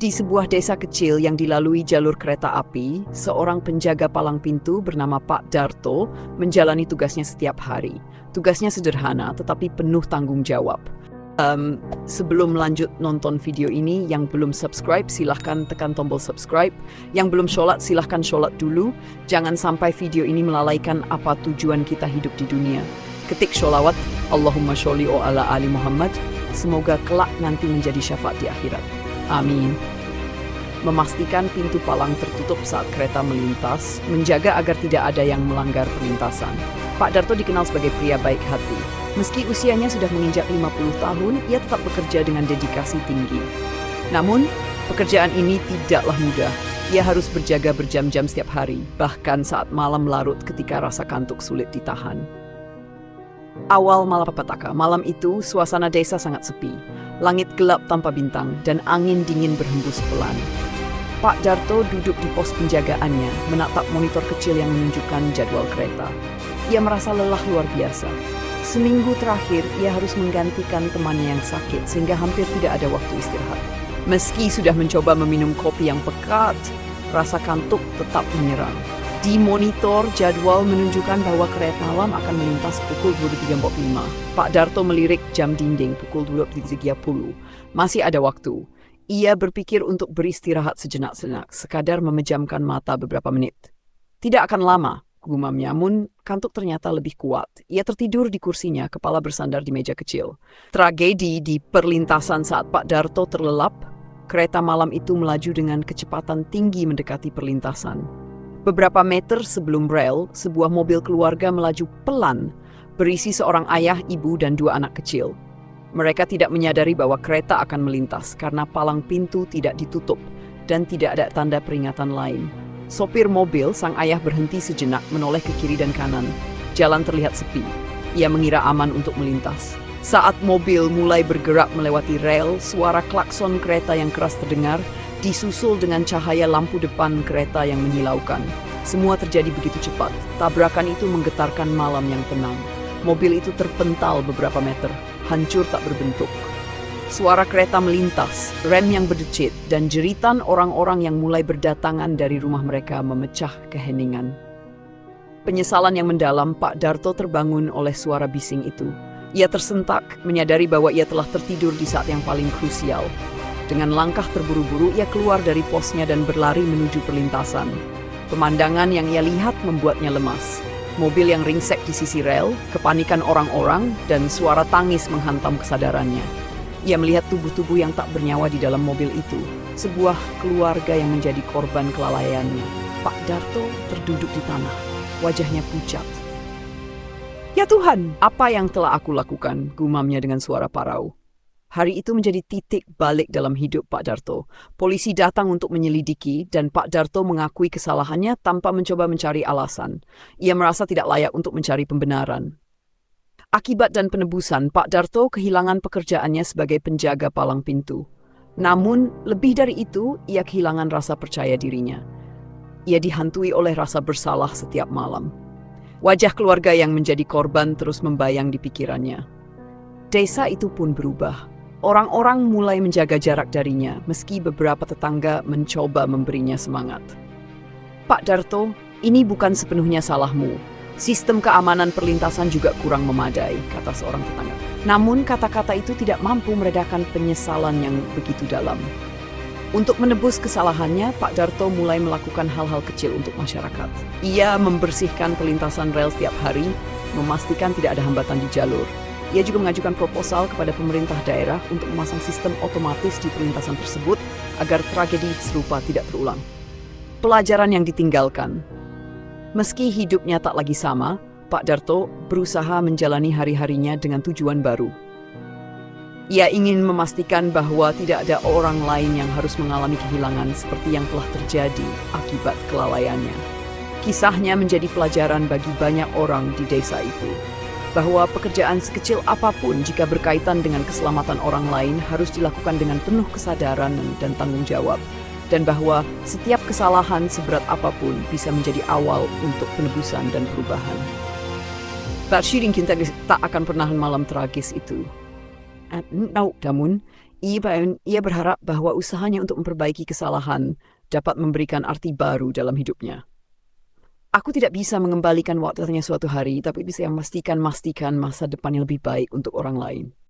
Di sebuah desa kecil yang dilalui jalur kereta api, seorang penjaga palang pintu bernama Pak Darto menjalani tugasnya setiap hari. Tugasnya sederhana tetapi penuh tanggung jawab. Sebelum lanjut nonton video ini, yang belum subscribe silahkan tekan tombol subscribe. Yang belum sholat silahkan sholat dulu. Jangan sampai video ini melalaikan apa tujuan kita hidup di dunia. Ketik sholawat, Allahumma sholli ala ali Muhammad. Semoga kelak nanti menjadi syafaat di akhirat. Amin. Memastikan pintu palang tertutup saat kereta melintas, menjaga agar tidak ada yang melanggar perlintasan. Pak Darto dikenal sebagai pria baik hati. Meski usianya sudah menginjak 50 tahun, ia tetap bekerja dengan dedikasi tinggi. Namun, pekerjaan ini tidaklah mudah. Ia harus berjaga berjam-jam setiap hari, bahkan saat malam larut ketika rasa kantuk sulit ditahan. Awal malapetaka, malam itu suasana desa sangat sepi. Langit gelap tanpa bintang dan angin dingin berhembus pelan. Pak Darto duduk di pos penjagaannya, menatap monitor kecil yang menunjukkan jadwal kereta. Ia merasa lelah luar biasa. Seminggu terakhir, ia harus menggantikan temannya yang sakit sehingga hampir tidak ada waktu istirahat. Meski sudah mencoba meminum kopi yang pekat, rasa kantuk tetap menyerang. Di monitor, jadwal menunjukkan bahwa kereta malam akan melintas pukul 23.45. Pak Darto melirik jam dinding pukul 23.30. Masih ada waktu. Ia berpikir untuk beristirahat sejenak-senak, sekadar memejamkan mata beberapa menit. Tidak akan lama, gumamnya, namun kantuk ternyata lebih kuat. Ia tertidur di kursinya, kepala bersandar di meja kecil. Tragedi di perlintasan saat Pak Darto terlelap, kereta malam itu melaju dengan kecepatan tinggi mendekati perlintasan. Beberapa meter sebelum rel, sebuah mobil keluarga melaju pelan, berisi seorang ayah, ibu, dan 2 anak kecil. Mereka tidak menyadari bahwa kereta akan melintas karena palang pintu tidak ditutup dan tidak ada tanda peringatan lain. Sopir mobil, sang ayah, berhenti sejenak menoleh ke kiri dan kanan. Jalan terlihat sepi. Ia mengira aman untuk melintas. Saat mobil mulai bergerak melewati rel, suara klakson kereta yang keras terdengar, disusul dengan cahaya lampu depan kereta yang menyilaukan. Semua terjadi begitu cepat. Tabrakan itu menggetarkan malam yang tenang. Mobil itu terpental beberapa meter, hancur tak berbentuk. Suara kereta melintas, rem yang berdecit, dan jeritan orang-orang yang mulai berdatangan dari rumah mereka memecah keheningan. Penyesalan yang mendalam, Pak Darto terbangun oleh suara bising itu. Ia tersentak, menyadari bahwa ia telah tertidur di saat yang paling krusial. Dengan langkah terburu-buru, ia keluar dari posnya dan berlari menuju perlintasan. Pemandangan yang ia lihat membuatnya lemas. Mobil yang ringsek di sisi rel, kepanikan orang-orang, dan suara tangis menghantam kesadarannya. Ia melihat tubuh-tubuh yang tak bernyawa di dalam mobil itu. Sebuah keluarga yang menjadi korban kelalaiannya. Pak Darto terduduk di tanah. Wajahnya pucat. "Ya Tuhan, apa yang telah aku lakukan?" gumamnya dengan suara parau. Hari itu menjadi titik balik dalam hidup Pak Darto. Polisi datang untuk menyelidiki dan Pak Darto mengakui kesalahannya tanpa mencoba mencari alasan. Ia merasa tidak layak untuk mencari pembenaran. Akibat dan penebusan, Pak Darto kehilangan pekerjaannya sebagai penjaga palang pintu. Namun, lebih dari itu, ia kehilangan rasa percaya dirinya. Ia dihantui oleh rasa bersalah setiap malam. Wajah keluarga yang menjadi korban terus membayang di pikirannya. Desa itu pun berubah. Orang-orang mulai menjaga jarak darinya, meski beberapa tetangga mencoba memberinya semangat. "Pak Darto, ini bukan sepenuhnya salahmu. Sistem keamanan perlintasan juga kurang memadai," kata seorang tetangga. Namun kata-kata itu tidak mampu meredakan penyesalan yang begitu dalam. Untuk menebus kesalahannya, Pak Darto mulai melakukan hal-hal kecil untuk masyarakat. Ia membersihkan perlintasan rel setiap hari, memastikan tidak ada hambatan di jalur. Ia juga mengajukan proposal kepada pemerintah daerah untuk memasang sistem otomatis di perlintasan tersebut agar tragedi serupa tidak terulang. Pelajaran yang ditinggalkan. Meski hidupnya tak lagi sama, Pak Darto berusaha menjalani hari-harinya dengan tujuan baru. Ia ingin memastikan bahwa tidak ada orang lain yang harus mengalami kehilangan seperti yang telah terjadi akibat kelalaiannya. Kisahnya menjadi pelajaran bagi banyak orang di desa itu. Bahwa pekerjaan sekecil apapun jika berkaitan dengan keselamatan orang lain harus dilakukan dengan penuh kesadaran dan tanggung jawab. Dan bahwa setiap kesalahan seberat apapun bisa menjadi awal untuk penebusan dan perubahan. Namun, Ia berharap bahwa usahanya untuk memperbaiki kesalahan dapat memberikan arti baru dalam hidupnya. Aku tidak bisa mengembalikan waktunya suatu hari, tapi bisa memastikan masa depan yang lebih baik untuk orang lain.